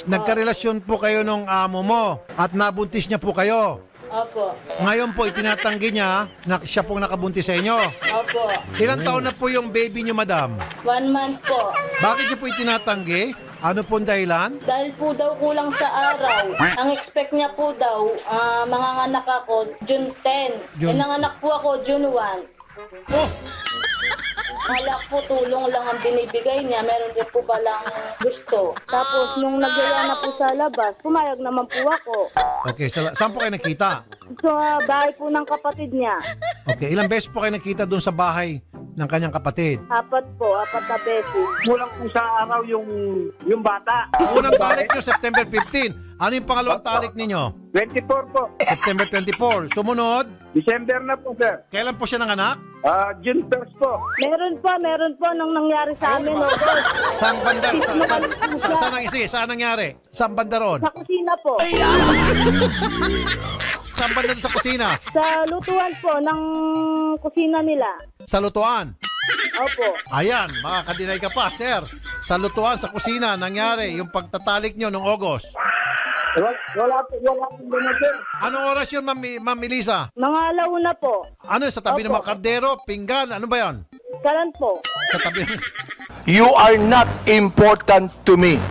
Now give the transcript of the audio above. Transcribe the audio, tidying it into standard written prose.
Nagkarelasyon po kayo nung amo mo at nabuntis niya po kayo. Opo. Ngayon po, itinatanggi niya na siya pong nakabuntis sa inyo. Opo. Ilang taon na po yung baby niyo, madam? 1 month po. Bakit niyo po itinatanggi? Ano pong dahilan? Dahil po daw kulang sa araw. Ang expect niya po daw, manganganak ako June 10. June- Nanganak po ako June 1. Oh, Wala po, tulong lang ang binibigay niya. Meron din po palang gusto. Tapos, nung nagyaya na po sa labas, pumayag naman po ako. okay. Saan po kayo nakita? Sa bahay po ng kapatid niya. Okay, ilang beses po kayo nakita doon sa bahay ng kanyang kapatid? 4 na beses. Kulang po sa araw yung bata. Unang talik nyo, September 15. Ano yung pangalawang talik ninyo? 24 po. September 24. Sumunod, December na po, sir. kailan po siya nanganak? June 1st po. Meron po nung nangyari sa amin, August. Saan banda? Saan nangyari? Saan banda ron? Sa kusina po. Saan banda sa kusina? Sa lutuan po ng kusina nila. Sa lutuan. Opo. Ayan, makakadinay ka pa, sir. Sa lutuan, sa kusina, nangyari yung pagtatalik nyo noong August. Wala po naman, sir. Anong oras yun, Ma'am Melissa? Mga alauna po. Ano, sa tabi ng mga kardero, pinggan, ano ba yan? Kalan po. Sa tabi ng... You are not important to me.